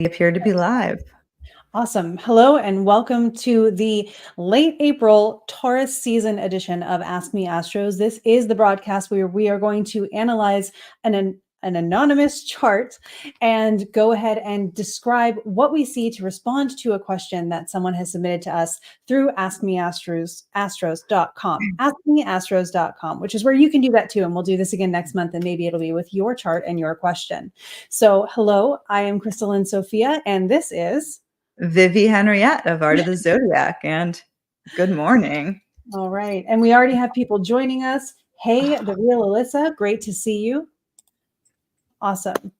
We appear to be live. Awesome. Hello and welcome to the late April Taurus season edition of Ask Me Astros. This is the broadcast where we are going to analyze an anonymous chart and go ahead and describe what we see to respond to a question that someone has submitted to us through AskMeAstros.com, AskMeAstros.com, which is where you can do that too. And we'll do this again next month, and maybe it'll be with your chart and your question. So hello, I am KristaLyn Sofia, and this is Vivi Henriette of Art of the Zodiac, and good morning. All right. And we already have people joining us. Hey, the real Alyssa, great to see you. Awesome.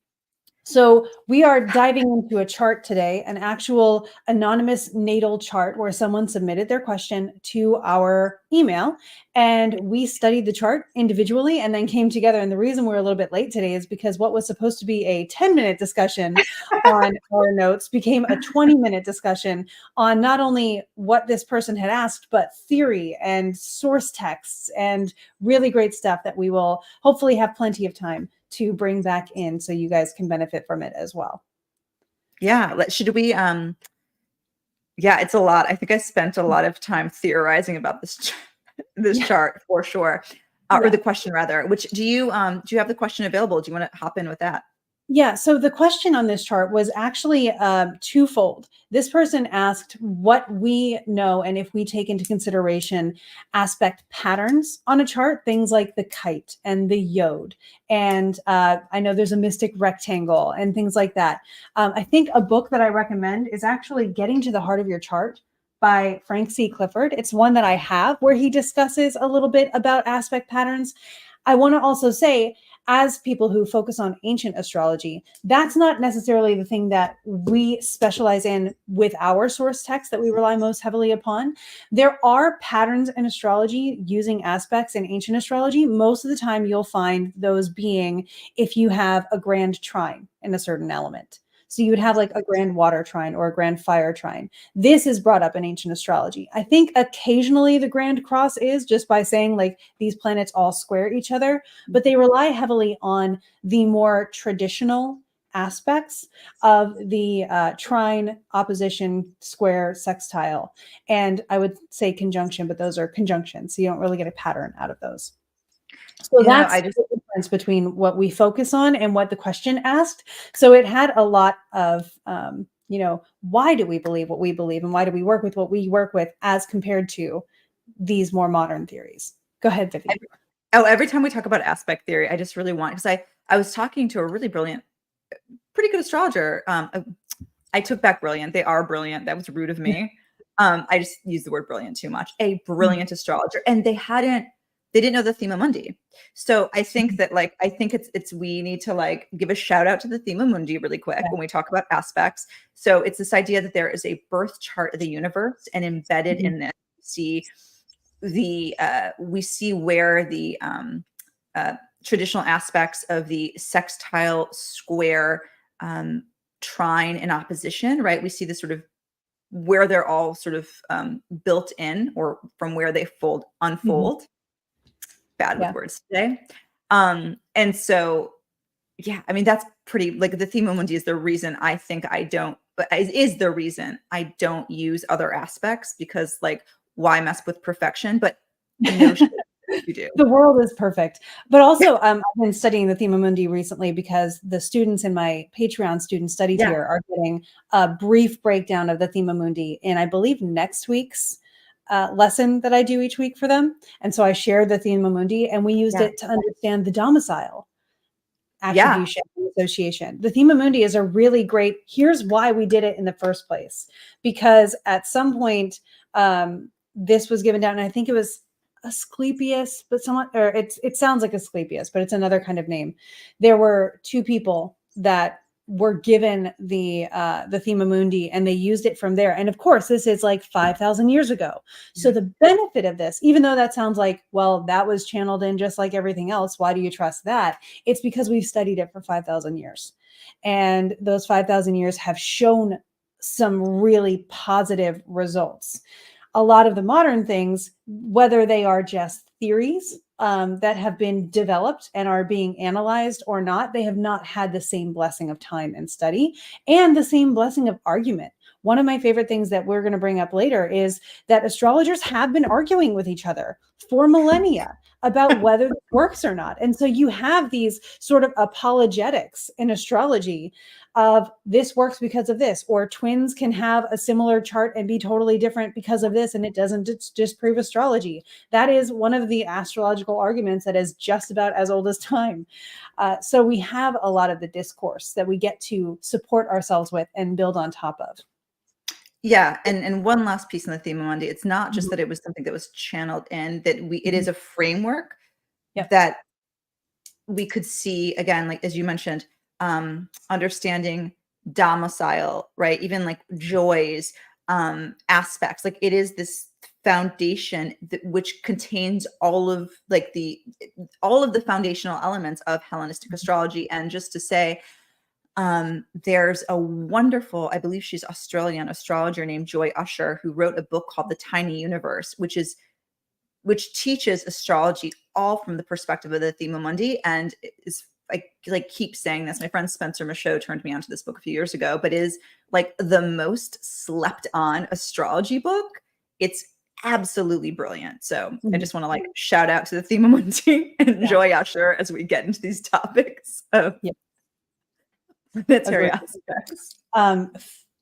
So we are diving into a chart today, an actual anonymous natal chart where someone submitted their question to our email, and we studied the chart individually and then came together. And the reason we're a little bit late today is because what was supposed to be a 10-minute discussion on our notes became a 20-minute discussion on not only what this person had asked, but theory and source texts and really great stuff that we will hopefully have plenty of time to bring back in so you guys can benefit from it as well. Yeah. Should we, yeah, it's a lot. I think I spent a lot of time theorizing about this chart for sure. Or the question rather, which do you have the question available? Do you want to hop in with that? Yeah, so the question on this chart was actually twofold. This person asked what we know and if we take into consideration aspect patterns on a chart, things like the kite and the yod. And I know there's a mystic rectangle and things like that. I think a book that I recommend is actually Getting to the Heart of Your Chart by Frank C. Clifford. It's one that I have where he discusses a little bit about aspect patterns. I want to also say, as people who focus on ancient astrology, that's not necessarily the thing that we specialize in with our source text that we rely most heavily upon. There are patterns in astrology using aspects in ancient astrology. Most of the time you'll find those being if you have a grand trine in a certain element. So you would have like a grand water trine or a grand fire trine. This is brought up in ancient astrology. I think occasionally the grand cross is just by saying like these planets all square each other, but they rely heavily on the more traditional aspects of the trine, opposition, square, sextile, and I would say conjunction, but those are conjunctions. So you don't really get a pattern out of those. So that's the difference between what we focus on and what the question asked. So it had a lot of, why do we believe what we believe and why do we work with what we work with as compared to these more modern theories? Go ahead, Vivi. Every time we talk about aspect theory, I just really want, because I was talking to a really brilliant, pretty good astrologer. I took back brilliant. They are brilliant. That was rude of me. I just used the word brilliant too much. A brilliant astrologer. And they didn't know the Thema Mundi. So I think that we need to give a shout out to the Thema Mundi really quick when we talk about aspects. So it's this idea that there is a birth chart of the universe, and embedded in this, we see where the traditional aspects of the sextile, square, trine, and opposition, right? We see this sort of where they're all sort of built in, or from where they unfold. Bad with words today. And so, yeah, I mean, that's pretty, the Thema Mundi is the reason I think is the reason I don't use other aspects, because why mess with perfection? But no shit, you do. The world is perfect. But also, I've been studying the Thema Mundi recently because the students in my Patreon student study tier are getting a brief breakdown of the Thema Mundi in, I believe, next week's lesson that I do each week for them. And so I shared the Thema Mundi, and we used it to understand the domicile, attribution, association. The Thema Mundi is a really great, here's why we did it in the first place. Because at some point, this was given down, and I think it was Asclepius, but it sounds like Asclepius, but it's another kind of name. There were two people that were given the Thema Mundi, and they used it from there. And of course, this is 5,000 years ago. So the benefit of this, even though that sounds like, well, that was channeled in just like everything else, why do you trust that? It's because we've studied it for 5,000 years. And those 5,000 years have shown some really positive results. A lot of the modern things, whether they are just theories that have been developed and are being analyzed or not, they have not had the same blessing of time and study and the same blessing of argument. One of my favorite things that we're going to bring up later is that astrologers have been arguing with each other for millennia about whether it works or not. And so you have these sort of apologetics in astrology of this works because of this, or twins can have a similar chart and be totally different because of this, and it doesn't disprove astrology. That is one of the astrological arguments that is just about as old as time. So we have a lot of the discourse that we get to support ourselves with and build on top of. Yeah, and one last piece on the theme of Monday. It's not just that it was something that was channeled in, that it is a framework that we could see, again, like as you mentioned, understanding domicile, right? Even like joys, aspects. Like it is this foundation which contains all of the foundational elements of Hellenistic astrology. And just to say, there's a wonderful, I believe she's Australian astrologer named Joy Usher, who wrote a book called The Tiny Universe, which teaches astrology all from the perspective of the Thema Mundi. And is like keep saying this. My friend Spencer Michaud turned me onto this book a few years ago, but is like the most slept on astrology book. It's absolutely brilliant. So I just want to like shout out to the Thema Mundi and Joy Usher as we get into these topics of planetary aspects.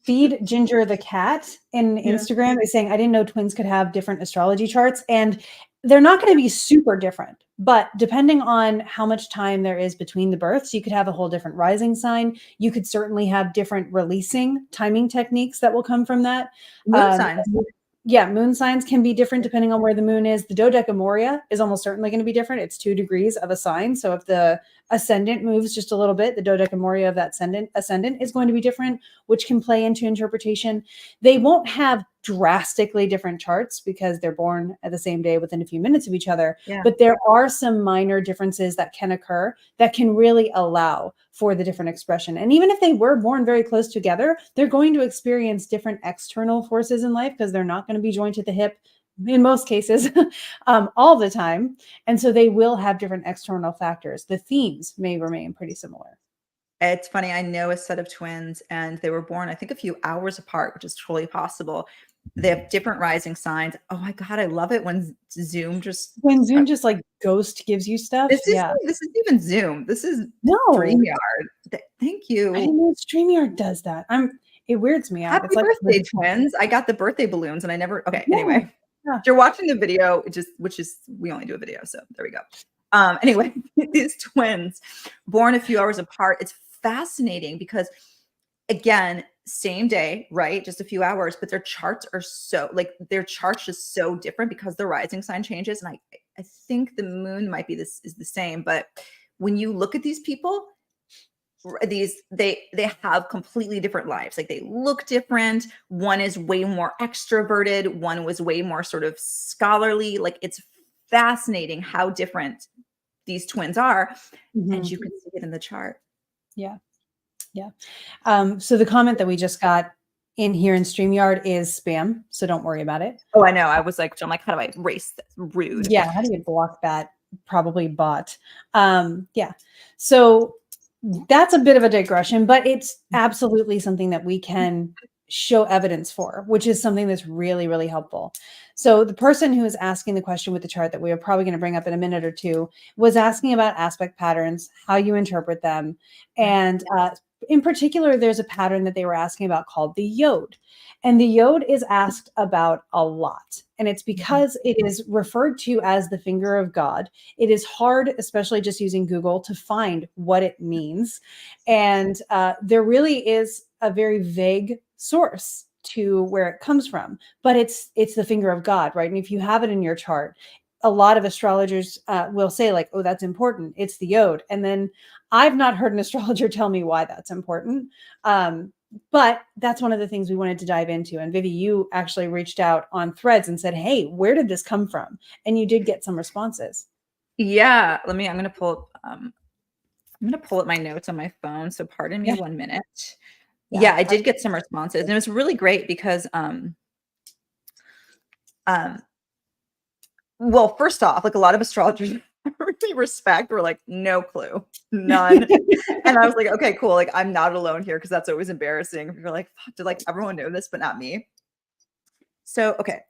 Feed Ginger the cat in Instagram is saying, I didn't know twins could have different astrology charts, and they're not going to be super different, but depending on how much time there is between the births, you could have a whole different rising sign. You could certainly have different releasing timing techniques that will come from that. Moon signs. Yeah, moon signs can be different depending on where the moon is. The dodecamoria is almost certainly going to be different. It's 2 degrees of a sign. So if the ascendant moves just a little bit, the dodecamoria of that ascendant is going to be different, which can play into interpretation. They won't have drastically different charts because they're born at the same day within a few minutes of each other. Yeah. But there are some minor differences that can occur that can really allow for the different expression. And even if they were born very close together, they're going to experience different external forces in life because they're not going to be joined to the hip in most cases all the time. And so they will have different external factors. The themes may remain pretty similar. It's funny. I know a set of twins and they were born, I think, a few hours apart, which is totally possible. They have different rising signs. Oh my God, I love it when Zoom just like ghost gives you stuff. This is even Zoom. This is StreamYard. Thank you. I didn't know StreamYard does that. It weirds me out. Happy birthday, twins. I got the birthday balloons and I never anyway. If you're watching the video, we only do a video, so there we go. Anyway, these twins born a few hours apart. It's fascinating because, again, same day, right? Just a few hours, but their charts are their charts just so different because the rising sign changes. And I think the moon might be is the same, but when you look at these people, they have completely different lives. Like they look different. One is way more extroverted. One was way more sort of scholarly. Like it's fascinating how different these twins are. And you can see it in the chart. Yeah. Yeah. So the comment that we just got in here in StreamYard is spam. So don't worry about it. Oh, I know. I'm like, how do I erase this? Rude. Yeah. How do you block that? Probably bot. Yeah. So that's a bit of a digression, but it's absolutely something that we can show evidence for, which is something that's really, really helpful. So the person who is asking the question with the chart that we are probably going to bring up in a minute or two was asking about aspect patterns, how you interpret them. And in particular, there's a pattern that they were asking about called the yod. And the yod is asked about a lot. And it's because it is referred to as the finger of God. It is hard, especially just using Google, to find what it means. And there really is a very vague source to where it comes from. But it's the finger of God, right? And if you have it in your chart, a lot of astrologers will say like, oh, that's important. It's the yod. And then I've not heard an astrologer tell me why that's important. But that's one of the things we wanted to dive into. And Vivi, you actually reached out on Threads and said, hey, where did this come from? And you did get some responses. Yeah. I'm going to pull up my notes on my phone. So pardon me 1 minute. Yeah, I did get some responses. And it was really great because well, first off, like a lot of astrologers really respect were like, no clue, none. And I was like, okay, cool. Like, I'm not alone here because that's always embarrassing. You're like, fuck, did like everyone know this, but not me? So, okay,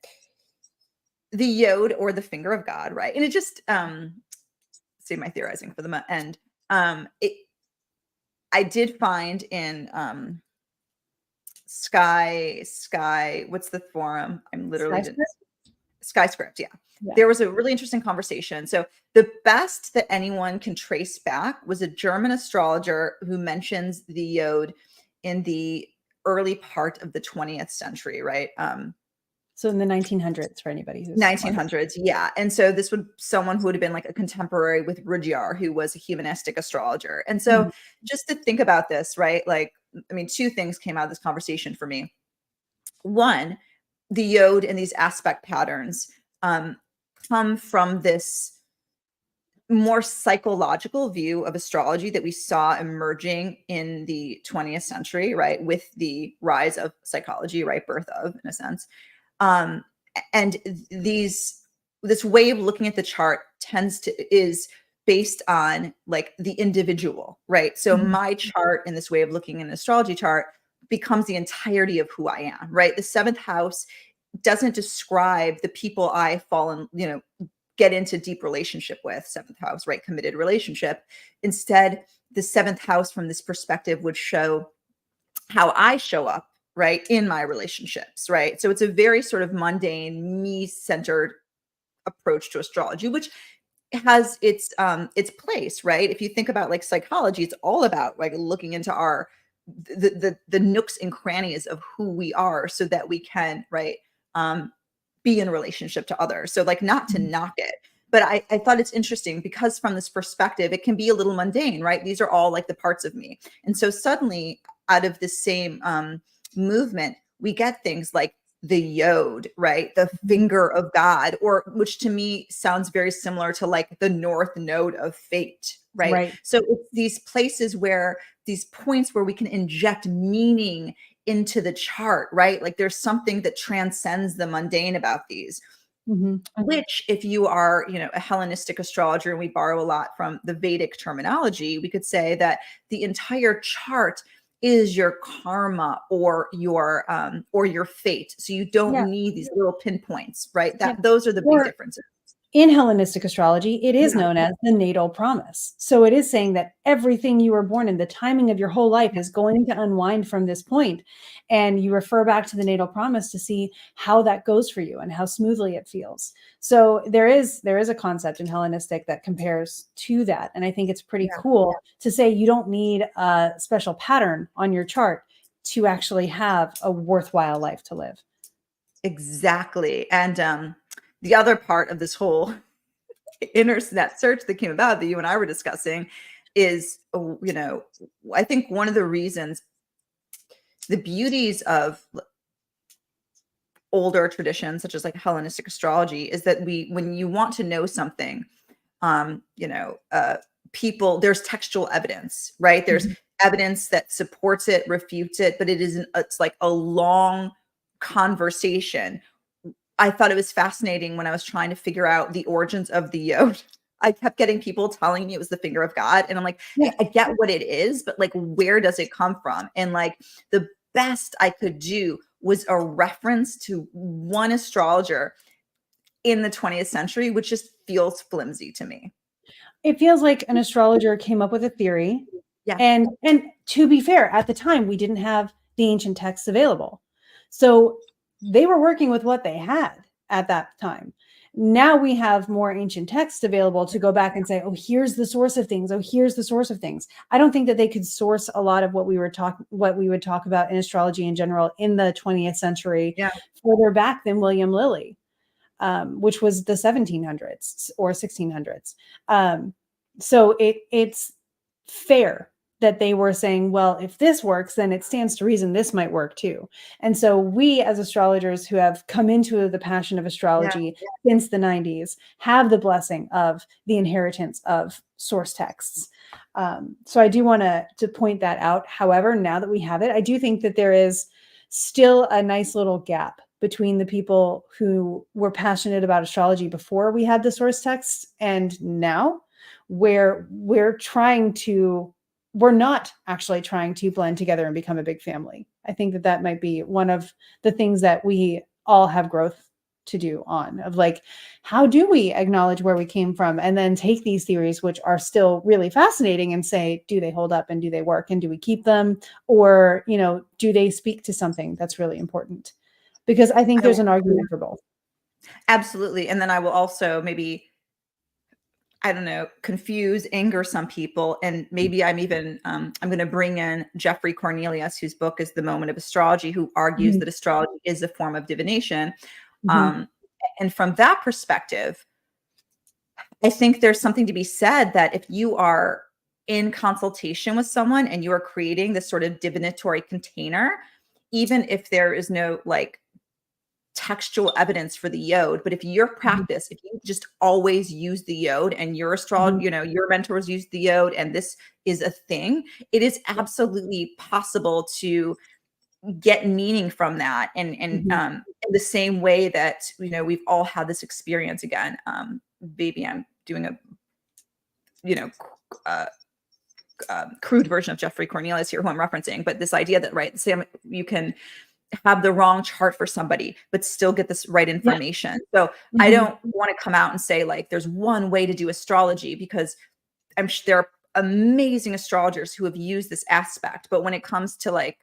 the yod or the finger of God, right? And it just save my theorizing for the end. It I did find in Sky, what's the forum? I'm literally didn't Skyscript, yeah. Yeah. There was a really interesting conversation. So the best that anyone can trace back was a German astrologer who mentions the yod in the early part of the 20th century, right? So in the 1900s, for anybody who's 1900s, yeah. And so this would someone who would have been like a contemporary with Rudyard, who was a humanistic astrologer. And so Mhm. just to think about this, right? Like, I mean, two things came out of this conversation for me. One, the yod and these aspect patterns come from this more psychological view of astrology that we saw emerging in the 20th century, right? With the rise of psychology, right? Birth of, in a sense. Um, and this way of looking at the chart is based on like the individual, right? So Mhm. my chart in this way of looking at an astrology chart becomes the entirety of who I am, right? The seventh house doesn't describe the people I fall in, get into deep relationship with, seventh house, right? Committed relationship. Instead, the seventh house from this perspective would show how I show up, right, in my relationships, right? So it's a very sort of mundane, me-centered approach to astrology, which has its place, right? If you think about like psychology, it's all about like looking into our the nooks and crannies of who we are so that we can, right, be in relationship to others. So like not to Mhm. knock it, but I thought it's interesting because from this perspective, it can be a little mundane, right? These are all like the parts of me. And so suddenly out of the same movement, we get things like the yod, right? The finger of God, or which to me sounds very similar to like the north node of fate, right? Right. So it's these places where these points where we can inject meaning into the chart, right? Like there's something that transcends the mundane about these, Mhm. which if you are, a Hellenistic astrologer, and we borrow a lot from the Vedic terminology, we could say that the entire chart is your karma or your fate. So you don't Yeah. need these little pinpoints, right? Yeah. Those are the big Or differences. in Hellenistic astrology, it is Yeah. known as the natal promise. So it is saying that everything you were born in, the timing of your whole life is going to unwind from this point. And you refer back to the natal promise to see how that goes for you and how smoothly it feels. So there is a concept in Hellenistic that compares to that. And I think it's pretty Yeah. cool to say you don't need a special pattern on your chart to actually have a worthwhile life to live. Exactly. And the other part of this whole internet search that came about that you and I were discussing is, I think one of the reasons, the beauties of older traditions, such as like Hellenistic astrology, is that when you want to know something, um, you know, uh, there's textual evidence, right? There's Mhm. evidence that supports it, refutes it, but it's like a long conversation. I thought it was fascinating when I was trying to figure out the origins of the yod. I kept getting people telling me it was the finger of God. And I'm like, Yeah. I get what it is, but like, where does it come from? And like, the best I could do was a reference to one astrologer in the 20th century, which just feels flimsy to me. It feels like an astrologer came up with a theory. Yeah. And to be fair, at the time, we didn't have the ancient texts available. So they were working with what they had at that time. Now we have more ancient texts available to go back and say, oh, here's the source of things. Oh, here's the source of things. I don't think that they could source a lot of what we would talk about in astrology in general in the 20th century Yeah. further back than William Lilly, which was the 1700s or 1600s. So it's fair that they were saying, well, if this works, then it stands to reason this might work too. And so we as astrologers who have come into the passion of Yeah. astrology since the 90s have the blessing of the inheritance of source texts. So I do want to point that out. However, now that we have it, I do think that there is still a nice little gap between the people who were passionate about astrology before we had the source text and now, where we're not actually trying to blend together and become a big family. I think that that might be one of the things that we all have growth to do on, of like, how do we acknowledge where we came from and then take these theories, which are still really fascinating, and say, do they hold up and do they work and do we keep them? Or, do they speak to something that's really important? Because I think there's an argument for both. Absolutely. And then I will also maybe, I don't know, confuse, anger some people. And maybe I'm even, I'm going to bring in Jeffrey Cornelius, whose book is The Moment of Astrology, who argues that astrology is a form of divination. And from that perspective, I think there's something to be said that if you are in consultation with someone and you are creating this sort of divinatory container, even if there is no like textual evidence for the yod, but if your practice, if you just always use the yod and your astrology, your mentors use the yod, and this is a thing, it is absolutely possible to get meaning from that. And in the same way that, we've all had this experience again, maybe I'm doing a, crude version of Jeffrey Cornelius here, who I'm referencing, but this idea that, right, Sam, you can have the wrong chart for somebody, but still get this right information. So I don't want to come out and say like, there's one way to do astrology, because I'm sure there are amazing astrologers who have used this aspect. But when it comes to like,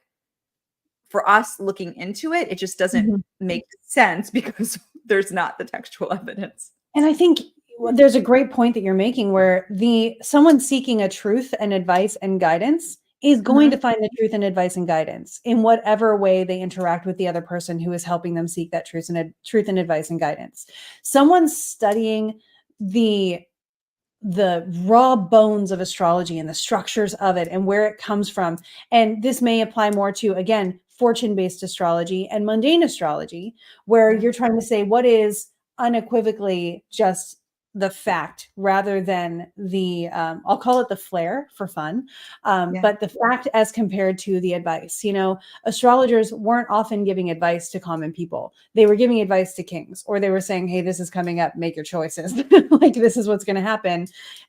for us looking into it, it just doesn't make sense because there's not the textual evidence. And I think there's a great point that you're making, where someone seeking a truth and advice and guidance is going to find the truth and advice and guidance in whatever way they interact with the other person who is helping them seek that truth and advice and guidance. Someone studying the raw bones of astrology and the structures of it and where it comes from. And this may apply more to, again, fortune-based astrology and mundane astrology, where you're trying to say what is unequivocally just the fact, rather than the, I'll call it the flair for fun, but the fact as compared to the advice. Astrologers weren't often giving advice to common people. They were giving advice to kings, or they were saying, hey, this is coming up, make your choices. Like, this is what's going to happen.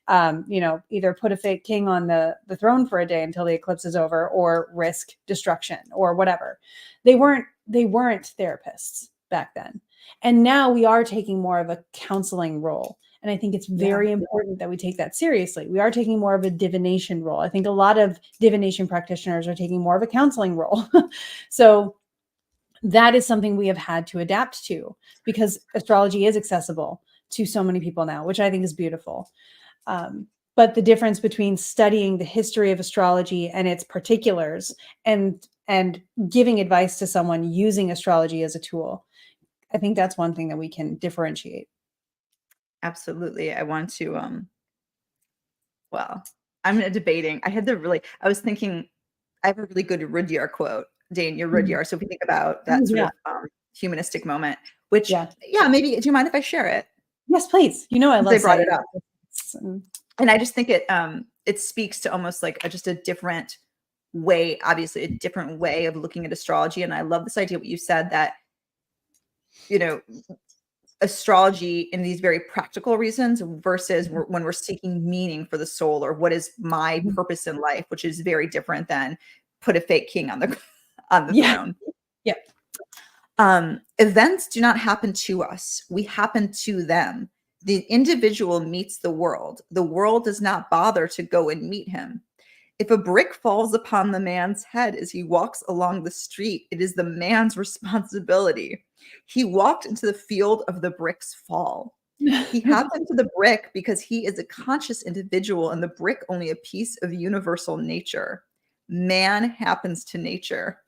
Either put a fake king on the throne for a day until the eclipse is over, or risk destruction, or whatever. They weren't therapists back then. And now we are taking more of a counseling role. And I think it's very important that we take that seriously. We are taking more of a divination role. I think a lot of divination practitioners are taking more of a counseling role. So that is something we have had to adapt to, because astrology is accessible to so many people now, which I think is beautiful. But the difference between studying the history of astrology and its particulars and giving advice to someone using astrology as a tool, I think that's one thing that we can differentiate. Absolutely. I want to, I'm debating. I was thinking, I have a really good Rudyard quote, Dane, your Rudyard. So if we think about that sort of humanistic moment, which, maybe, do you mind if I share it? Yes, please. I love they brought it up. And I just think it speaks to almost like just a different way, obviously a different way of looking at astrology. And I love this idea, what you said, that, astrology in these very practical reasons versus when we're seeking meaning for the soul, or what is my purpose in life, which is very different than put a fake king on the throne. Events do not happen to us. We happen to them. The individual meets the world. The world does not bother to go and meet him. If a brick falls upon the man's head as he walks along the street, it is the man's responsibility. He walked into the field of the brick's fall. He happened to the brick because he is a conscious individual, and the brick only a piece of universal nature. Man happens to nature.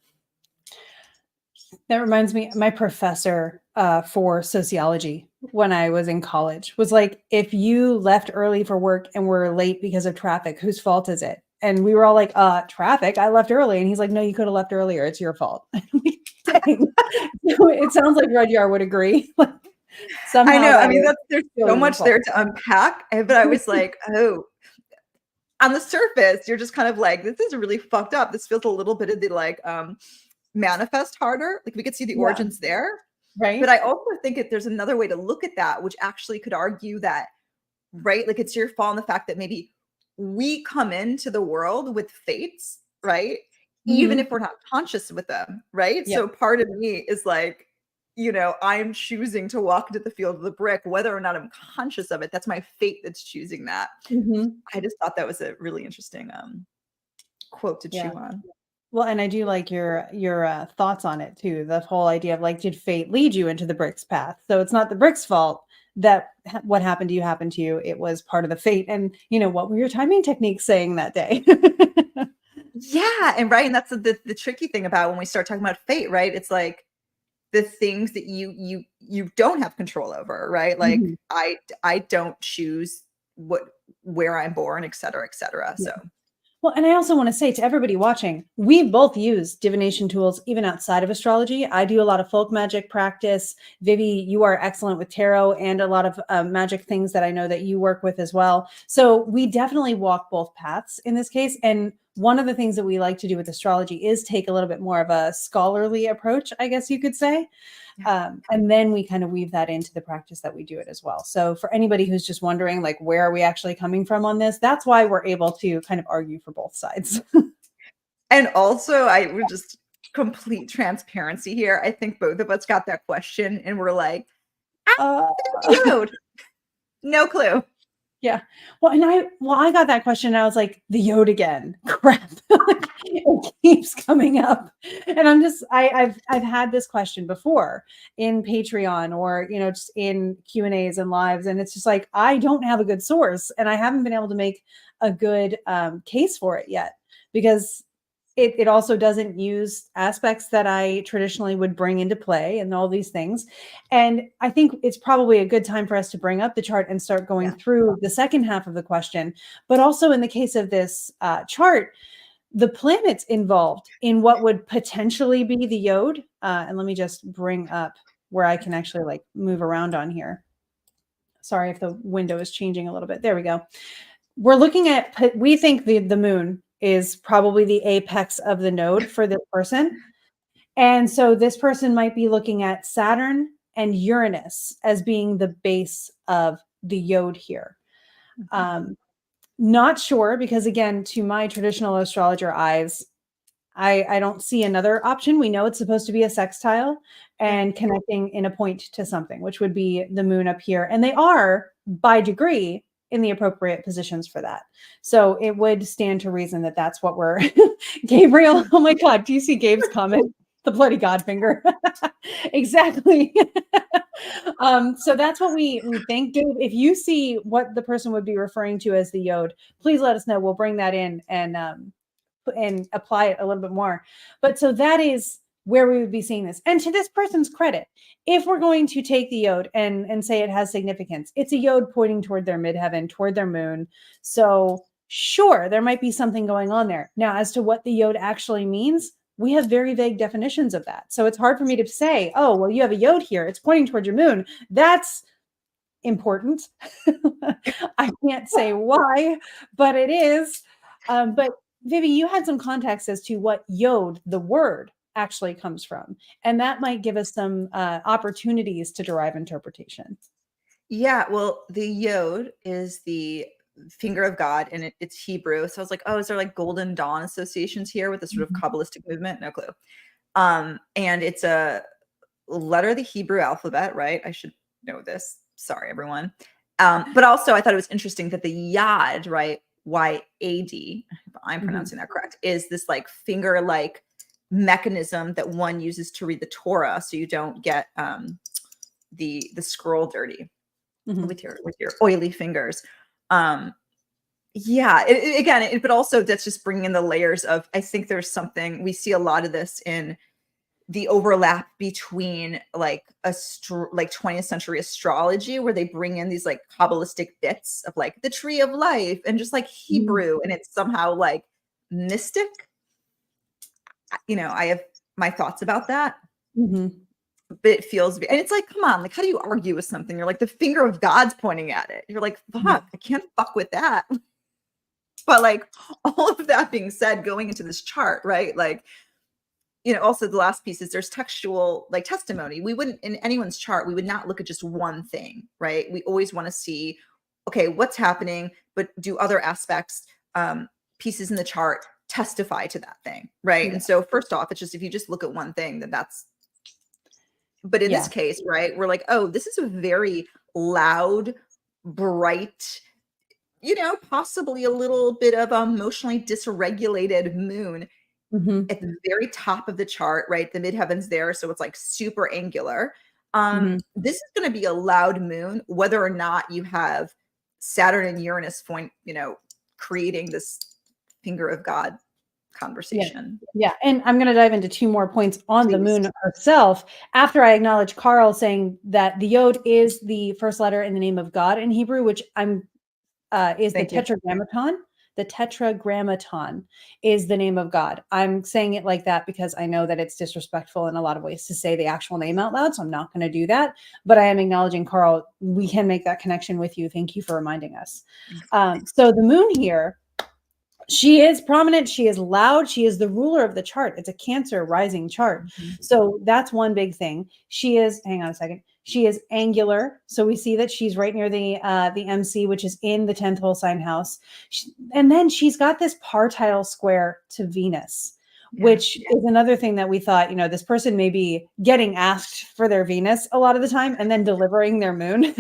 That reminds me, my professor for sociology when I was in college was like, if you left early for work and were late because of traffic, whose fault is it? And we were all like, traffic, I left early. And he's like, no, you could have left earlier. It's your fault. Dang. It sounds like Rudyard would agree. Somehow I know. I mean, there's so much there to unpack. But I was like, on the surface, you're just kind of like, this is really fucked up. This feels a little bit of the like manifest harder. Like we could see the origins there. Right. But I also think that there's another way to look at that, which actually could argue that, right? Like it's your fault in the fact that maybe we come into the world with fates, right? Even Mhm. if we're not conscious with them, right? Yeah. So part of me is like, I'm choosing to walk into the field of the brick, whether or not I'm conscious of it. That's my fate that's choosing that. Mhm. I just thought that was a really interesting quote to Yeah. chew on. Well, and I do like your thoughts on it too. The whole idea of like, did fate lead you into the bricks path? So it's not the bricks' fault that what happened to you happened to you. It was part of the fate. And what were your timing techniques saying that day? Yeah, and right, and that's the tricky thing about when we start talking about fate, right? It's like the things that you don't have control over, right? Like Mhm. I don't choose where I'm born, et cetera, et cetera. Yeah. So Well, and I also want to say to everybody watching, we both use divination tools even outside of astrology. I do a lot of folk magic practice. Vivi, you are excellent with tarot and a lot of magic things that I know that you work with as well. So we definitely walk both paths in this case. And one of the things that we like to do with astrology is take a little bit more of a scholarly approach, I guess you could say. yeah. And then we kind of weave that into the practice that we do it as well. So for anybody who's just wondering, like, where are we actually coming from on this? That's why we're able to kind of argue for both sides. And also I would just complete transparency here. I think both of us got that question and we're like, Uh, "Dude, no clue." yeah. Well, I got that question and I was like, the yod again. Crap. Like, it keeps coming up. And I've had this question before in Patreon or, just in Q&As and lives. And it's just like, I don't have a good source and I haven't been able to make a good case for it yet because it also doesn't use aspects that I traditionally would bring into play and all these things. And I think it's probably a good time for us to bring up the chart and start going Yeah. through the second half of the question. But also in the case of this chart, the planets involved in what would potentially be the yod. And let me just bring up where I can actually like move around on here. Sorry if the window is changing a little bit. There we go. We're looking at, we think the moon is probably the apex of the node for this person. And so this person might be looking at Saturn and Uranus as being the base of the yod here. Um, Not sure because again, to my traditional astrologer eyes, I don't see another option. We know it's supposed to be a sextile Yeah. and connecting in a point to something, which would be the moon up here. And they are by degree in the appropriate positions for that. So it would stand to reason that that's what we're Gabriel. Oh my God. Do you see Gabe's comment? The bloody God finger. Exactly. So that's what we think. Gabe, if you see what the person would be referring to as the yod, please let us know. We'll bring that in and apply it a little bit more. But so that is where we would be seeing this. And to this person's credit, if we're going to take the yod and say it has significance, it's a yod pointing toward their midheaven, toward their moon. So sure, there might be something going on there. Now, as to what the yod actually means, we have very vague definitions of that. So it's hard for me to say, oh, well, you have a yod here. It's pointing toward your moon. That's important. I can't say why, but it is. But Vivi, you had some context as to what yod, the word, actually comes from. And that might give us some opportunities to derive interpretation. Yeah, well, the yod is the finger of God and it's Hebrew. So I was like, oh, is there like Golden Dawn associations here with the sort of Mhm. Kabbalistic movement? No clue. And it's a letter of the Hebrew alphabet, right? I should know this. Sorry, everyone. But also I thought it was interesting that the yad, right? YAD, if I'm Mhm. pronouncing that correct, is this like finger like mechanism that one uses to read the Torah so you don't get the scroll dirty Mhm. with your oily fingers. Um, yeah, but also that's just bringing in the layers of. I think there's something we see a lot of this in the overlap between like like 20th century astrology, where they bring in these like kabbalistic bits of like the tree of life and just like Mhm. Hebrew, and it's somehow like mystic. I have my thoughts about that. Mhm. But it feels and it's like, come on, like, how do you argue with something? You're like, the finger of God's pointing at it. You're like, Mhm. fuck, I can't fuck with that. But like all of that being said, going into this chart, right? Like also the last piece is there's textual like testimony. We wouldn't, in anyone's chart, we would not look at just one thing, right? We always want to see, okay, what's happening, but do other aspects, pieces in the chart testify to that thing, right? Yeah. And so first off, it's just, if you just look at one thing, then that's, but in this case, right, we're like, oh, this is a very loud, bright, possibly a little bit of emotionally dysregulated moon at the very top of the chart, right? The midheaven's there, so it's like super angular. This is going to be a loud moon, whether or not you have Saturn and Uranus point, creating this finger of God conversation. Yeah. And I'm going to dive into 2 more points on Please. the moon herself. After I acknowledge Carl saying that the Yod is the first letter in the name of God in Hebrew, which is the tetragrammaton. The tetragrammaton is the name of God. I'm saying it like that because I know that it's disrespectful in a lot of ways to say the actual name out loud. So I'm not going to do that, but I am acknowledging, Carl, we can make that connection with you. Thank you for reminding us. So the moon here, she is prominent. She is loud. She is the ruler of the chart. It's a Cancer rising chart. So that's one big thing. She is, hang on a second. She is angular. So we see that she's right near the MC, which is in the 10th whole sign house. And then she's got this partile square to Venus, which is another thing that we thought, this person may be getting asked for their Venus a lot of the time and then delivering their moon,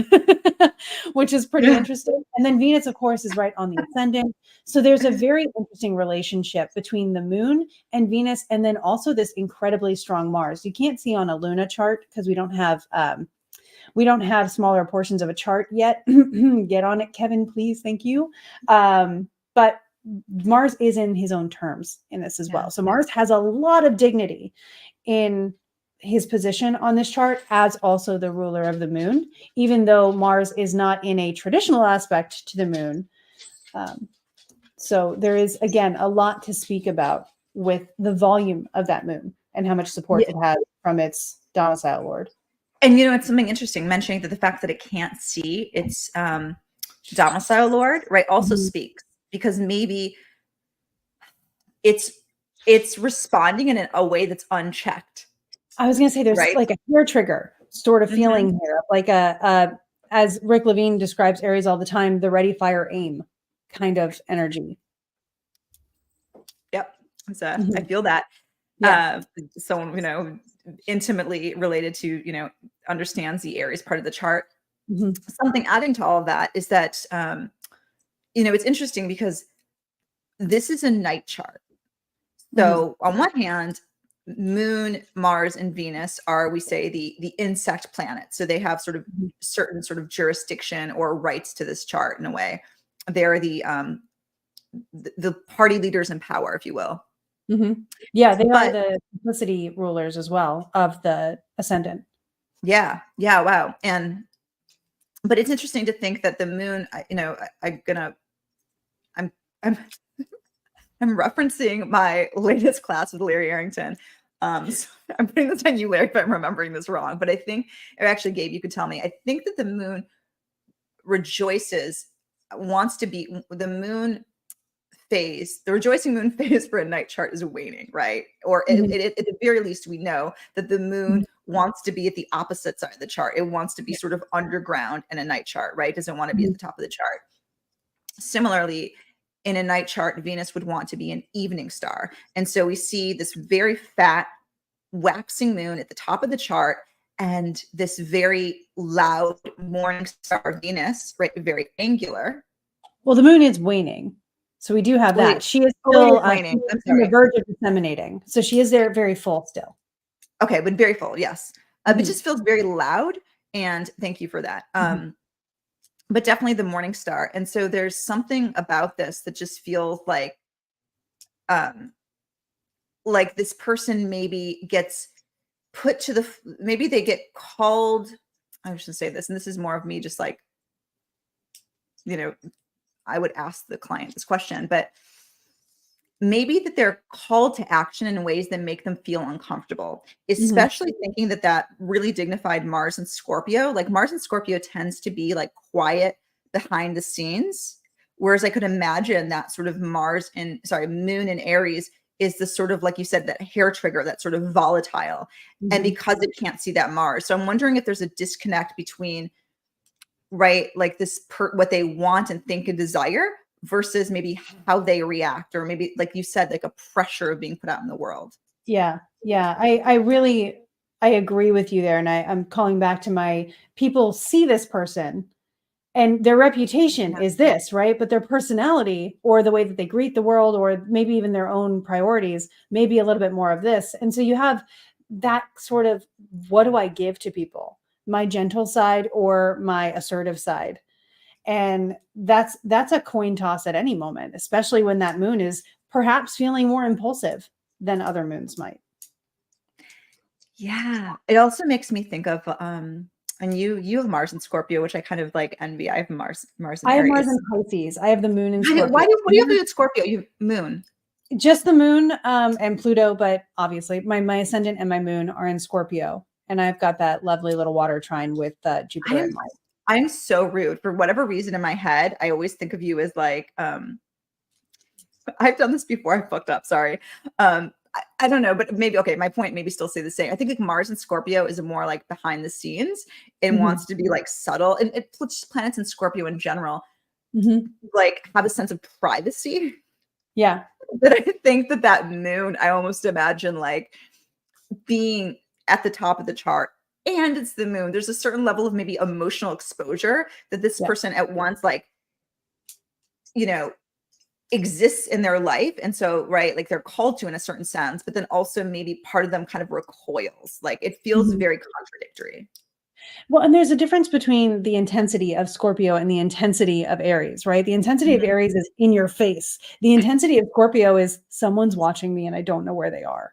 which is pretty interesting. And then Venus, of course, is right on the ascendant. So there's a very interesting relationship between the moon and Venus, and then also this incredibly strong Mars. You can't see on a Luna chart because we don't have smaller portions of a chart yet. Get on it, Kevin, please. Thank you. But Mars is in his own terms in this as well. So Mars has a lot of dignity in his position on this chart as also the ruler of the moon, even though Mars is not in a traditional aspect to the moon. So there is, again, a lot to speak about with the volume of that moon and how much support it has from its domicile lord. And it's something interesting mentioning that the fact that it can't see its domicile lord, right, also speaks, because maybe it's responding in a way that's unchecked. I was going to say there's like a hair trigger sort of feeling here, like as Rick Levine describes Aries all the time, the ready, fire, aim kind of energy. Yep. I feel that. Someone, intimately related to, understands the Aries part of the chart. Something adding to all of that is that, it's interesting because this is a night chart. So on one hand, Moon, Mars, and Venus are, we say, the insect planets. So they have sort of certain sort of jurisdiction or rights to this chart in a way. They're the party leaders in power, if you will. Yeah, they are the simplicity rulers as well of the ascendant. Yeah. Wow. But it's interesting to think that the moon, I'm referencing my latest class with Larry Arrington. So I'm putting this on you, Larry, if I'm remembering this wrong. But I think, or actually, Gabe, you could tell me. I think that the moon rejoices, wants to be the moon phase. The rejoicing moon phase for a night chart is waning, right? Or at the very least, we know that the moon wants to be at the opposite side of the chart. It wants to be sort of underground in a night chart, right? It doesn't want to be at the top of the chart. Similarly, in a night chart, Venus would want to be an evening star. And so we see this very fat, waxing moon at the top of the chart and this very loud morning star Venus, right? Very angular. Well, the moon is waning. So we do have that. She is still waning. On the verge of disseminating. So she is there very full still. Okay, but very full, yes. It just feels very loud. And thank you for that. But definitely the morning star. And so there's something about this that just feels like this person maybe gets put to maybe they get called, I should say this, and this is more of me just like, I would ask the client this question, but maybe that they're called to action in ways that make them feel uncomfortable, especially thinking that really dignified Mars and Scorpio, like Mars and Scorpio tends to be like quiet behind the scenes. Whereas I could imagine that sort of moon in Aries is the sort of, like you said, that hair trigger, that sort of volatile. And because it can't see that Mars. So I'm wondering if there's a disconnect between, right, like this what they want and think and desire versus maybe how they react, or maybe, like you said, like a pressure of being put out in the world. Yeah. Yeah. I really, I agree with you there. And I'm calling back to my people see this person and their reputation is this, right? But their personality or the way that they greet the world, or maybe even their own priorities, maybe a little bit more of this. And so you have that sort of, what do I give to people? My gentle side or my assertive side? And that's a coin toss at any moment, especially when that moon is perhaps feeling more impulsive than other moons might. Yeah. It also makes me think of, and you have Mars in Scorpio, which I kind of like envy. I have Mars in I have Mars Aries. in Pisces. I have the moon in What Scorpio. do you have to do with Scorpio? You have moon. Just the moon and Pluto, but obviously my ascendant and my moon are in Scorpio. And I've got that lovely little water trine with Jupiter and Mars. I'm so rude. For whatever reason in my head, I always think of you as like, I've done this before. I fucked up. Sorry. I don't know, but maybe, okay, my point maybe still stay the same. I think like Mars and Scorpio is more like behind the scenes and wants to be like subtle. And it puts planets in Scorpio in general, like have a sense of privacy. Yeah. But I think that moon, I almost imagine like being at the top of the chart, and it's the moon. There's a certain level of maybe emotional exposure that this person at once, like, you know, exists in their life. And so, right, like they're called to in a certain sense, but then also maybe part of them kind of recoils. Like it feels very contradictory. Well, and there's a difference between the intensity of Scorpio and the intensity of Aries, right? The intensity of Aries is in your face. The intensity of Scorpio is someone's watching me and I don't know where they are.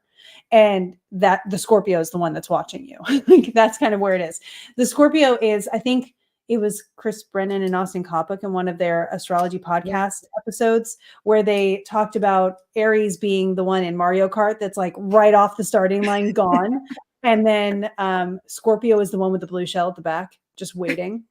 And that the Scorpio is the one that's watching you. Like, that's kind of where it is. The Scorpio is, I think it was Chris Brennan and Austin Coppock in one of their astrology podcast episodes where they talked about Aries being the one in Mario Kart that's like right off the starting line, gone. And then Scorpio is the one with the blue shell at the back, just waiting.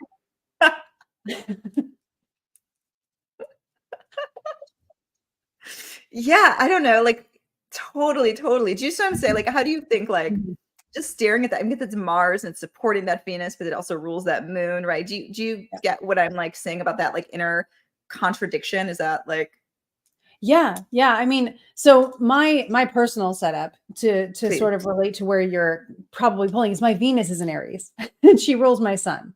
Yeah, I don't know, like totally. Do you see what I'm saying? Like, how do you think, like, just staring at that? I mean, that's Mars and supporting that Venus, but it also rules that moon, right? Do you get what I'm like saying about that, like inner contradiction? Is that like? Yeah. I mean, so my personal setup to Please. sort of relate to where you're probably pulling is my Venus is in Aries and she rules my sun.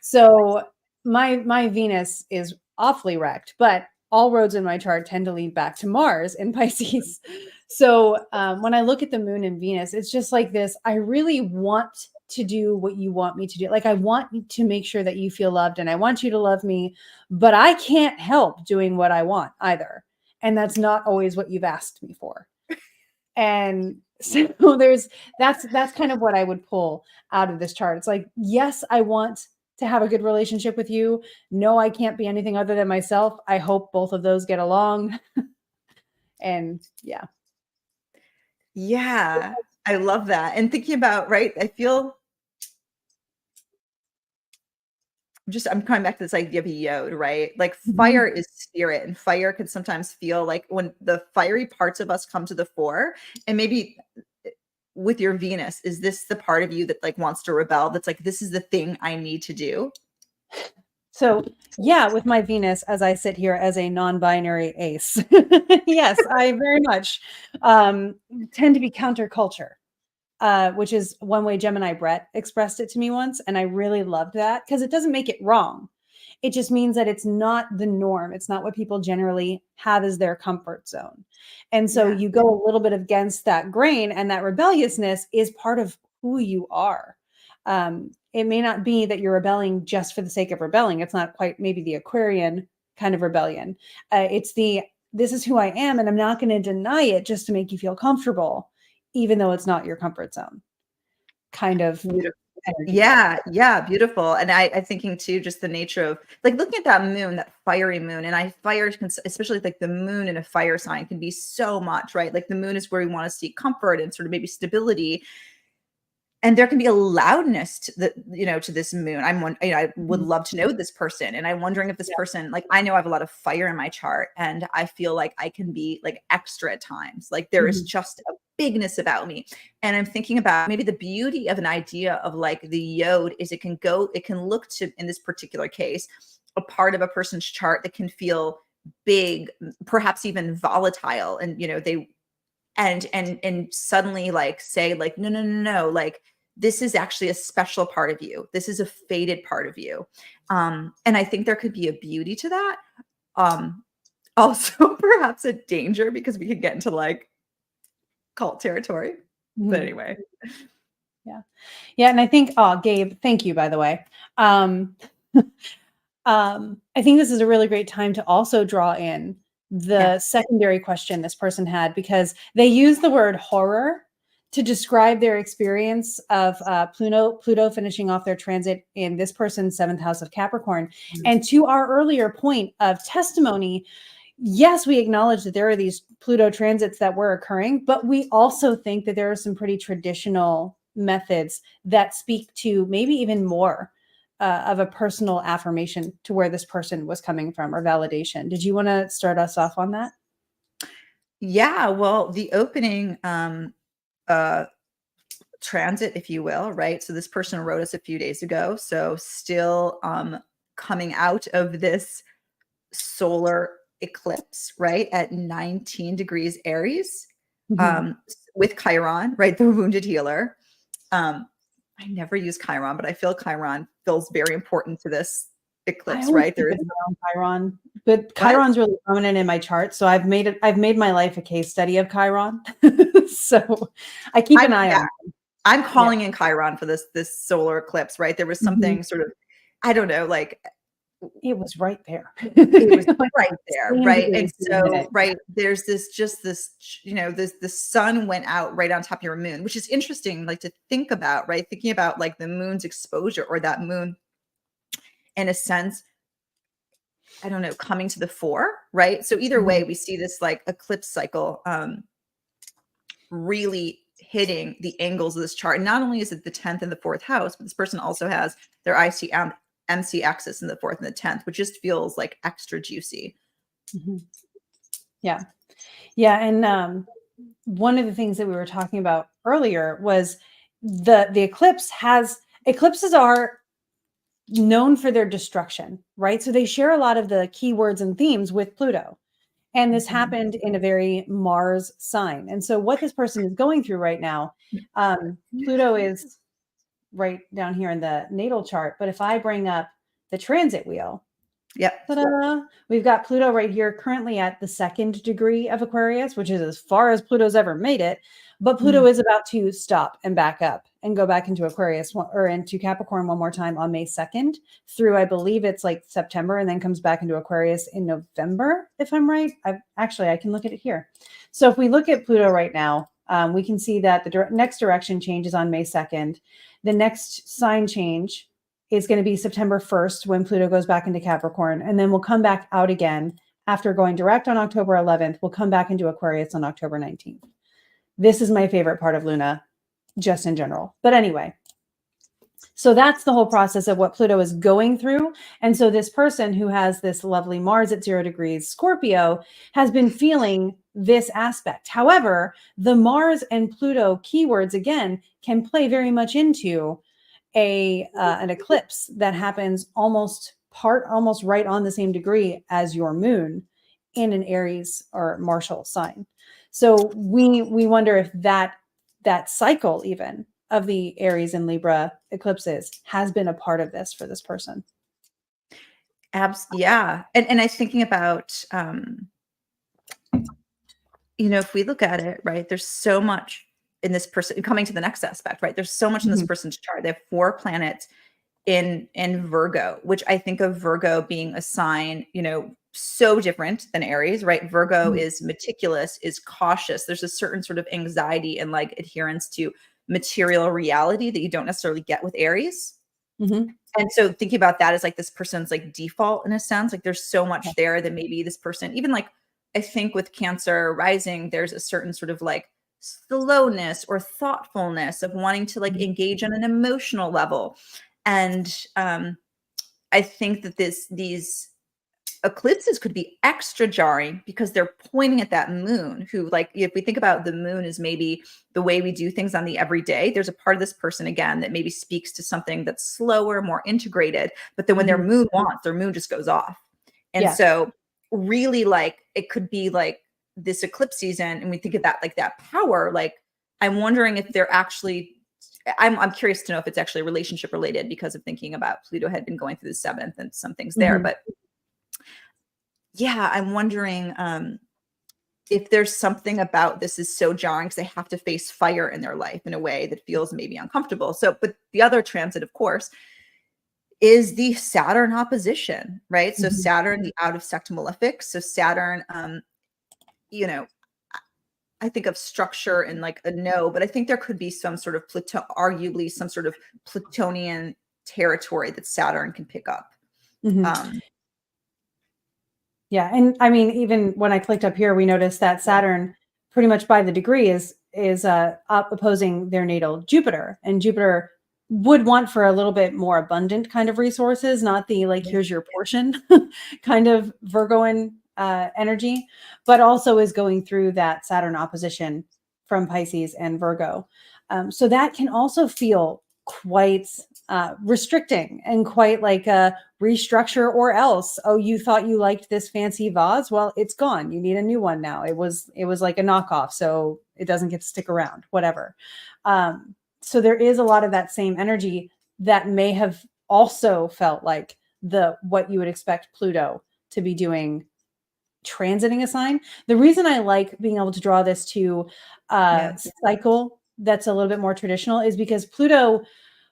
So my Venus is awfully wrecked, but all roads in my chart tend to lead back to Mars in Pisces. So when I look at the moon and Venus, it's just like this. I really want to do what you want me to do. Like I want to make sure that you feel loved and I want you to love me, but I can't help doing what I want either. And that's not always what you've asked me for. And so that's kind of what I would pull out of this chart. It's like, yes, I want to have a good relationship with you. No, I can't be anything other than myself. I hope both of those get along. And yeah. Yeah, I love that. And thinking about, right, I'm coming back to this idea of yod, right? Like fire is spirit, and fire can sometimes feel like when the fiery parts of us come to the fore. And maybe with your Venus, is this the part of you that like wants to rebel? That's like, this is the thing I need to do. So yeah, with my Venus, as I sit here as a non-binary ace, yes, I very much tend to be counterculture. Which is one way Gemini Brett expressed it to me once. And I really loved that because it doesn't make it wrong. It just means that it's not the norm. It's not what people generally have as their comfort zone. And so you go a little bit against that grain, and that rebelliousness is part of who you are. It may not be that you're rebelling just for the sake of rebelling. It's not quite maybe the Aquarian kind of rebellion. It's this is who I am, and I'm not going to deny it just to make you feel comfortable, even though it's not your comfort zone kind of beautiful. Energy. Yeah, beautiful. And I thinking too, just the nature of like looking at that moon, that fiery moon, and fire, especially like the moon in a fire sign can be so much, right? Like the moon is where we want to seek comfort and sort of maybe stability. and there can be a loudness to the, to this moon. I would Mhm. love to know this person. And I'm wondering if this Yeah. person, like, I know I have a lot of fire in my chart, and I feel like I can be like extra at times. Like there is Mhm. just a bigness about me. And I'm thinking about maybe the beauty of an idea of like the yod is it can look to, in this particular case, a part of a person's chart that can feel big, perhaps even volatile. And, they, and suddenly like say like, no, no, no, no, like this is actually a special part of you. This is a faded part of you. And I think there could be a beauty to that. Also perhaps a danger, because we could get into like cult territory. But Mhm. anyway. Yeah. Yeah, and I think, oh, Gabe, thank you, by the way. Um, I think this is a really great time to also draw in Yeah. the secondary question this person had, because they use the word horror to describe their experience of Pluto finishing off their transit in this person's seventh house of Capricorn. Mm. And to our earlier point of testimony, yes, we acknowledge that there are these Pluto transits that were occurring, but we also think that there are some pretty traditional methods that speak to maybe even more of a personal affirmation to where this person was coming from, or validation. Did you want to start us off on that? Yeah. Well, the opening uh transit, if you will, right? So this person wrote us a few days ago. So still coming out of this solar eclipse, right, at 19 degrees Aries, Mhm. with Chiron, right, the wounded healer. I never use Chiron, but I feel Chiron feels very important to this I eclipse, always right? keep There is an eye on Chiron, but what? Chiron's really prominent in my chart, so I've made my life a case study of Chiron. So I keep an eye Yeah, on. I'm Yeah. calling in Chiron for this solar eclipse, right? There was Mhm. something sort of, I don't know, like It was right there. it was Like right there, same right? And degrees to the so, minute. right, there's this, the sun went out right on top of your moon, which is interesting, like to think about, right? Thinking about like the moon's exposure, or that moon in a sense, I don't know, coming to the fore, right? So either Mhm. way, we see this like eclipse cycle really hitting the angles of this chart. And not only is it the 10th and the fourth house, but this person also has their MC axis in the fourth and the 10th, which just feels like extra juicy. Mhm. Yeah. Yeah, and one of the things that we were talking about earlier was the eclipses are known for their destruction, right? So they share a lot of the keywords and themes with Pluto. And this Mhm. happened in a very Mars sign. And so what this person is going through right now, Pluto is right down here in the natal chart. But if I bring up the transit wheel, Yep. ta-da, we've got Pluto right here currently at the 2nd degree of Aquarius, which is as far as Pluto's ever made it. But Pluto Mhm. is about to stop and back up and go back into Aquarius or into Capricorn one more time on May 2nd through, I believe it's like September, and then comes back into Aquarius in November, if I'm right. I can look at it here. So if we look at Pluto right now, we can see that the next direction change is on May 2nd. The next sign change is going to be September 1st when Pluto goes back into Capricorn, and then we'll come back out again after going direct on October 11th. We'll come back into Aquarius on October 19th. This is my favorite part of Luna, just in general. But anyway, so that's the whole process of what Pluto is going through. And so this person who has this lovely Mars at 0 degrees Scorpio has been feeling this aspect. However, the Mars and Pluto keywords, again, can play very much into an eclipse that happens almost right on the same degree as your moon in an Aries or Martial sign. So we wonder if that cycle even of the Aries and Libra eclipses has been a part of this for this person. Yeah. And I'm thinking about, if we look at it, right, there's so much in this person, coming to the next aspect, right? There's so much in this Mhm. person's chart. They have 4 planets in Virgo, which I think of Virgo being a sign, so different than Aries, right? Virgo Mhm. is meticulous, is cautious. There's a certain sort of anxiety and like adherence to material reality that you don't necessarily get with Aries. Mhm. And so thinking about that as like this person's like default in a sense, like there's so Yeah. much there that maybe this person, even like I think with Cancer rising, there's a certain sort of like slowness or thoughtfulness, of wanting to like engage on an emotional level. And I think that these eclipses could be extra jarring because they're pointing at that moon, who, like, if we think about the moon as maybe the way we do things on the everyday, there's a part of this person again that maybe speaks to something that's slower, more integrated, but then when their moon wants, their moon just goes off. And so really, like, it could be like this eclipse season, and we think of that, like that power, like, I'm wondering if they're actually, I'm curious to know if it's actually relationship related, because of thinking about Pluto had been going through the 7th and some things there. But yeah, I'm wondering if there's something about this is so jarring because they have to face fire in their life in a way that feels maybe uncomfortable. So, but the other transit, of course, is the Saturn opposition, right? So Saturn, the out of sect malefic. So Saturn, you know, I think of structure and like a no, but I think there could be some sort of arguably some sort of Plutonian territory that Saturn can pick up. Yeah. And I mean, even when I clicked up here, we noticed that Saturn pretty much by the degree is up opposing their natal Jupiter, and Jupiter would want for a little bit more abundant kind of resources, not the like, here's your portion kind of Virgoan energy, but also is going through that Saturn opposition from Pisces and Virgo. So that can also feel quite restricting and quite like a restructure, or else, oh, you thought you liked this fancy vase, well, it's gone, you need a new one now. It was like a knockoff, so it doesn't get to stick around, whatever. So there is a lot of that same energy that may have also felt like what you would expect Pluto to be doing, transiting a sign. The reason I like being able to draw this to cycle that's a little bit more traditional is because Pluto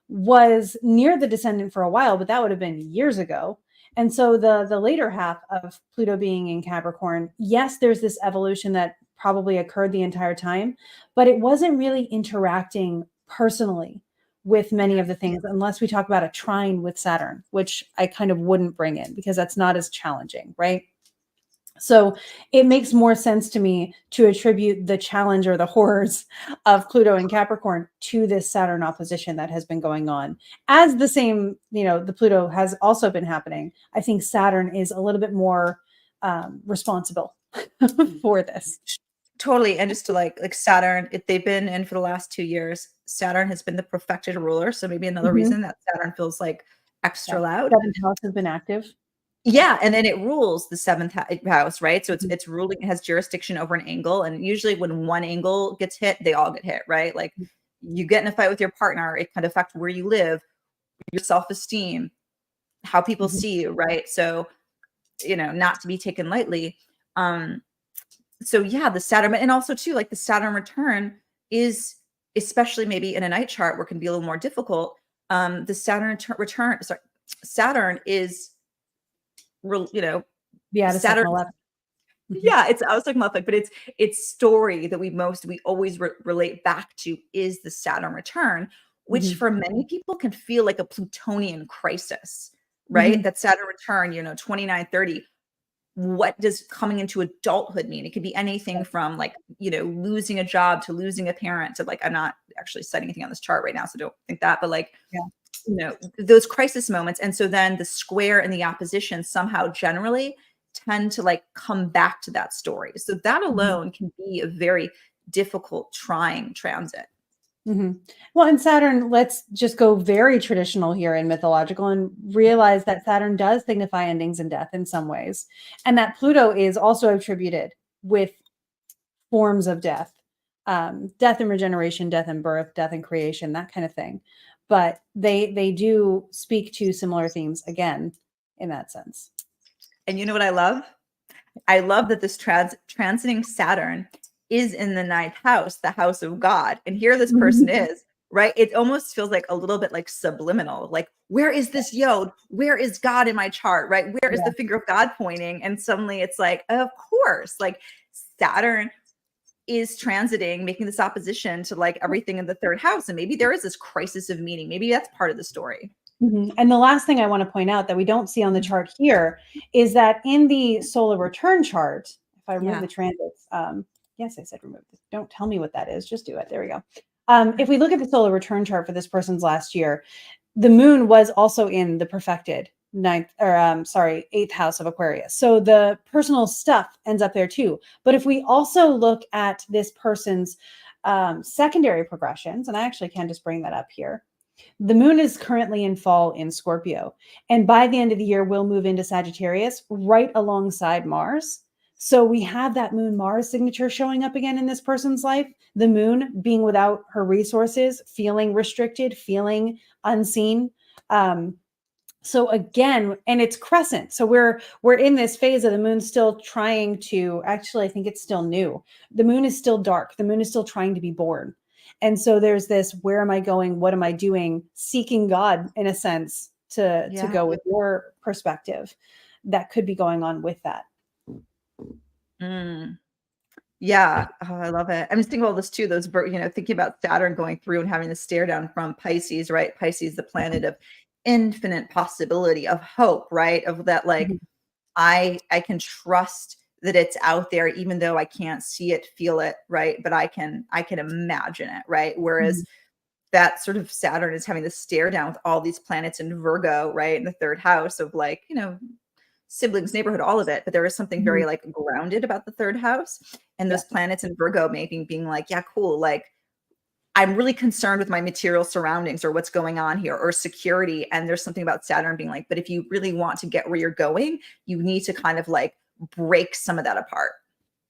was near the descendant for a while, but that would have been years ago. And so the later half of Pluto being in Capricorn, yes, there's this evolution that probably occurred the entire time, but it wasn't really interacting personally with many of the things, unless we talk about a trine with Saturn, which I kind of wouldn't bring in because that's not as challenging, right? So it makes more sense to me to attribute the challenge or the horrors of Pluto and Capricorn to this Saturn opposition that has been going on. As the same, the Pluto has also been happening. I think Saturn is a little bit more responsible for this. Totally. And just to like Saturn, if they've been in for the last 2 years, Saturn has been the perfected ruler. So maybe another reason that Saturn feels like extra loud. 7th house has been active. Yeah, and then it rules the 7th house, right? So it's ruling, it has jurisdiction over an angle, and usually when one angle gets hit, they all get hit, right? Like, you get in a fight with your partner, it can affect where you live, your self-esteem, how people see you, right? So, not to be taken lightly. So yeah, the Saturn, and also too, like the Saturn return is, especially maybe in a night chart where it can be a little more difficult. The Saturn return, Saturn is, Saturn. Yeah, I was talking about but it's story that we always relate back to is the Saturn return, which for many people can feel like a Plutonian crisis, right? That Saturn return, 29, 30. What does coming into adulthood mean? It could be anything from like, losing a job to losing a parent to like, I'm not actually citing anything on this chart right now, so don't think that, but like, those crisis moments. And so then the square and the opposition somehow generally tend to like come back to that story. So that alone can be a very difficult, trying transit. Well, and Saturn, let's just go very traditional here in mythological and realize that Saturn does signify endings and death in some ways. And that Pluto is also attributed with forms of death, death and regeneration, death and birth, death and creation, that kind of thing. But they do speak to similar themes again in that sense. And you know what I love? I love that this transiting Saturn is in the 9th house, the house of God. And here this person is, right? It almost feels like a little bit like subliminal. Like, where is this Yod? Where is God in my chart, right? Where is the finger of God pointing? And suddenly it's like, of course, like Saturn is transiting, making this opposition to like everything in the 3rd house. And maybe there is this crisis of meaning. Maybe that's part of the story. And the last thing I want to point out that we don't see on the chart here is that in the solar return chart, if I remove the transits, Yes, I said remove this. Don't tell me what that is. Just do it. There we go. If we look at the solar return chart for this person's last year, the moon was also in the perfected eighth house of Aquarius. So the personal stuff ends up there too. But if we also look at this person's secondary progressions, and I actually can just bring that up here. The moon is currently in fall in Scorpio. And by the end of the year, we'll move into Sagittarius right alongside Mars. So we have that moon Mars signature showing up again in this person's life. The moon being without her resources, feeling restricted, feeling unseen. So again, and it's crescent. So we're in this phase of the moon still trying to, actually, I think it's still new. The moon is still dark. The moon is still trying to be born. And so there's this, where am I going? What am I doing? Seeking God, in a sense, to go with your perspective that could be going on with that. Yeah. Oh, I love it. I'm just thinking about this too. Those, thinking about Saturn going through and having the stare down from Pisces, right? Pisces, the planet of infinite possibility, of hope, right? Of that, like, I can trust that it's out there, even though I can't see it, feel it, right? But I can imagine it, right? Whereas that sort of Saturn is having the stare down with all these planets in Virgo, right? In the third house of, like, siblings, neighborhood, all of it. But there is something very, like, grounded about the third house, and those planets in Virgo maybe being like, yeah, cool. Like, I'm really concerned with my material surroundings or what's going on here, or security. And there's something about Saturn being like, but if you really want to get where you're going, you need to kind of like break some of that apart.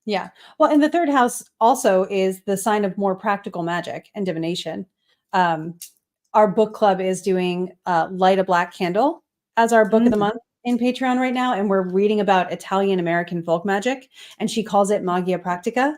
Yeah. Well, and the third house also is the sign of more practical magic and divination. Our book club is doing Light a Black Candle as our book of the month in Patreon right now. And we're reading about Italian American folk magic, and she calls it Magia Practica.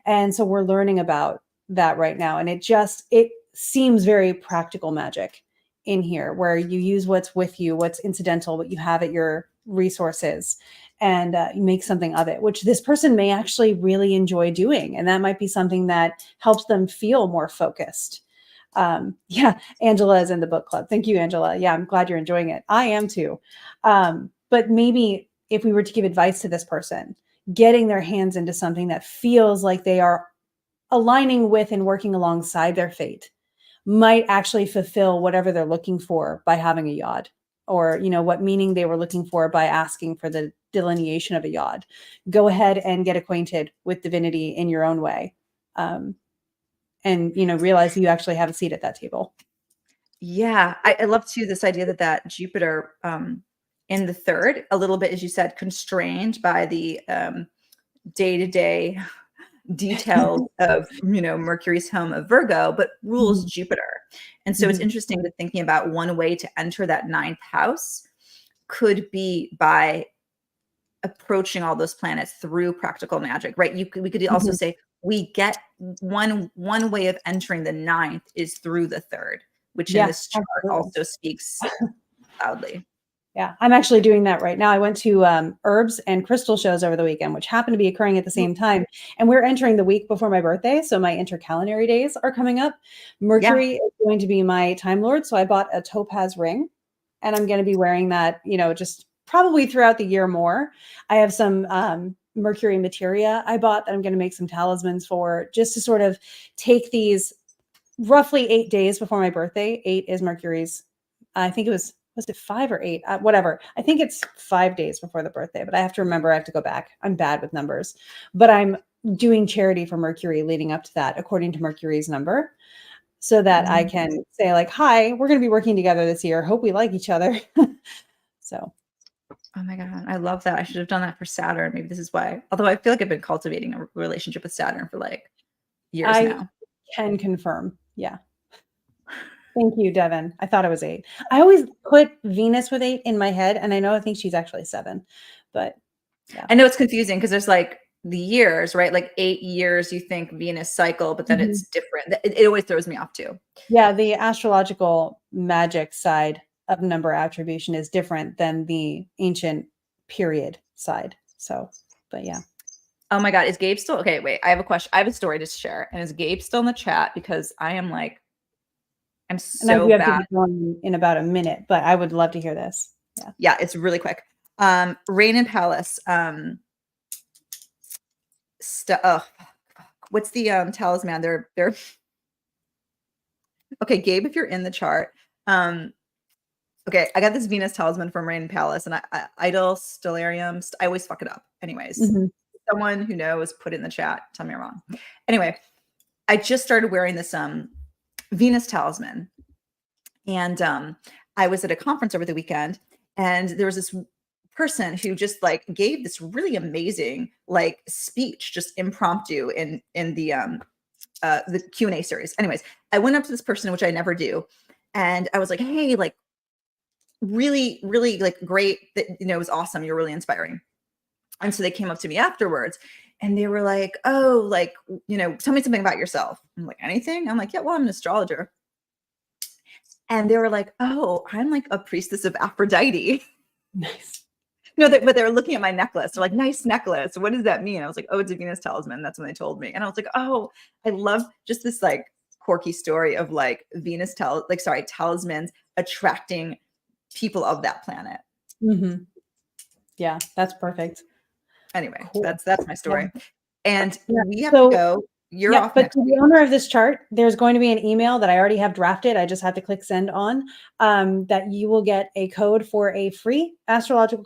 And so we're learning about that right now. And it seems very practical magic in here, where you use what's with you, what's incidental, what you have at your resources, and you make something of it, which this person may actually really enjoy doing. And that might be something that helps them feel more focused. Yeah, Angela is in the book club. Thank you, Angela. Yeah, I'm glad you're enjoying it. I am too. But maybe if we were to give advice to this person, getting their hands into something that feels like they are aligning with and working alongside their fate might actually fulfill whatever they're looking for by having a yod, or, what meaning they were looking for by asking for the delineation of a yod. Go ahead and get acquainted with divinity in your own way. And, realize you actually have a seat at that table. Yeah. I love too this idea that Jupiter in the third, a little bit, as you said, constrained by the day-to-day details of, Mercury's home of Virgo, but rules Jupiter. And so it's interesting to thinking about one way to enter that ninth house could be by approaching all those planets through practical magic, right? We could also say we get one way of entering the ninth is through the third, which in this chart also speaks loudly. Yeah, I'm actually doing that right now. I went to herbs and crystal shows over the weekend, which happened to be occurring at the same time. And we're entering the week before my birthday. So my intercalendary days are coming up. Mercury is going to be my Time Lord. So I bought a topaz ring, and I'm going to be wearing that, just probably throughout the year more. I have some Mercury materia I bought that I'm going to make some talismans for, just to sort of take these roughly 8 days before my birthday. 8 is Mercury's, I think it was it 5 or 8? Whatever. I think it's 5 days before the birthday, but I have to remember, I have to go back. I'm bad with numbers, but I'm doing charity for Mercury leading up to that, according to Mercury's number, so that I can say, like, hi, we're going to be working together this year. Hope we like each other. So. Oh my God. I love that. I should have done that for Saturn. Maybe this is why, although I feel like I've been cultivating a relationship with Saturn for like years now. I can confirm. Yeah. Thank you, Devin. I thought it was 8. I always put Venus with 8 in my head, and I think she's actually 7. But yeah. I know it's confusing because there's like the years, right? Like 8 years, you think Venus cycle, but then it's different. It always throws me off too. Yeah, the astrological magic side of number attribution is different than the ancient period side. So, but yeah. Oh my God. Is Gabe still? Okay, wait. I have a question. I have a story to share. And is Gabe still in the chat? Because I'm so bad. To be going in about a minute, but I would love to hear this. Yeah. Yeah, it's really quick. Rain and Palace. what's the talisman? They're okay, Gabe, if you're in the chart. Okay, I got this Venus talisman from Rain Palace, and Idol Stellarium. I always fuck it up. Anyways, someone who knows, put it in the chat. Tell me I'm wrong. Anyway, I just started wearing this Venus talisman, and I was at a conference over the weekend, and there was this person who just like gave this really amazing like speech, just impromptu in the Q&A series. Anyways, I went up to this person, which I never do, and I was like, hey, like, really, really like great that, you know, it was awesome. You're really inspiring. And so they came up to me afterwards and they were like, oh, like, you know, tell me something about yourself. I'm like, anything? I'm like, yeah, well, I'm an astrologer. And they were like, oh, I'm like a priestess of Aphrodite. Nice. No, but they were looking at my necklace. They're like, nice necklace. What does that mean? I was like, oh, it's a Venus talisman. That's when they told me. And I was like, oh, I love just this like quirky story of like talismans attracting people of that planet. Yeah, that's perfect. Anyway, Cool. that's my story. Yeah. And we have to go. You're off next week. But the owner of this chart, there's going to be an email that I already have drafted. I just have to click send on, that you will get a code for a free astrological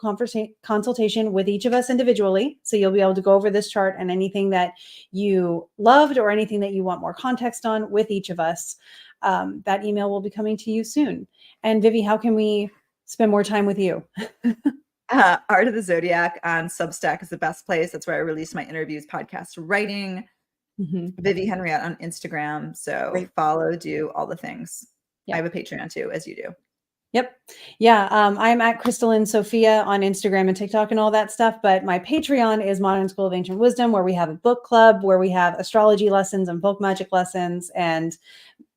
consultation with each of us individually. So you'll be able to go over this chart and anything that you loved or anything that you want more context on with each of us. That email will be coming to you soon. And Vivi, how can we spend more time with you? Art of the Zodiac on Substack is the best place. That's where I release my interviews, podcast writing. Vivi Henriette on Instagram. So follow, do all the things. I have a Patreon too, as you do. Yep. Yeah. I'm at KristaLyn Sofia on Instagram and TikTok and all that stuff. But my Patreon is Modern School of Ancient Wisdom, where we have a book club, where we have astrology lessons and folk magic lessons and,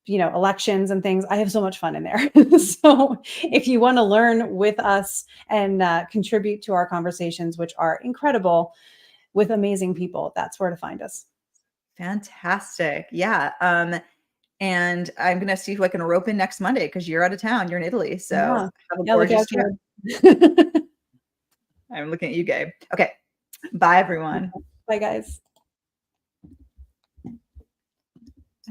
you know, elections and things. I have so much fun in there. So if you want to learn with us and contribute to our conversations, which are incredible with amazing people, that's where to find us. Fantastic. Yeah. And I'm going to see who I can rope in next Monday because you're out of town. You're in Italy. So have a gorgeous trip. I'm looking at you, Gabe. Okay. Bye, everyone. Bye, guys.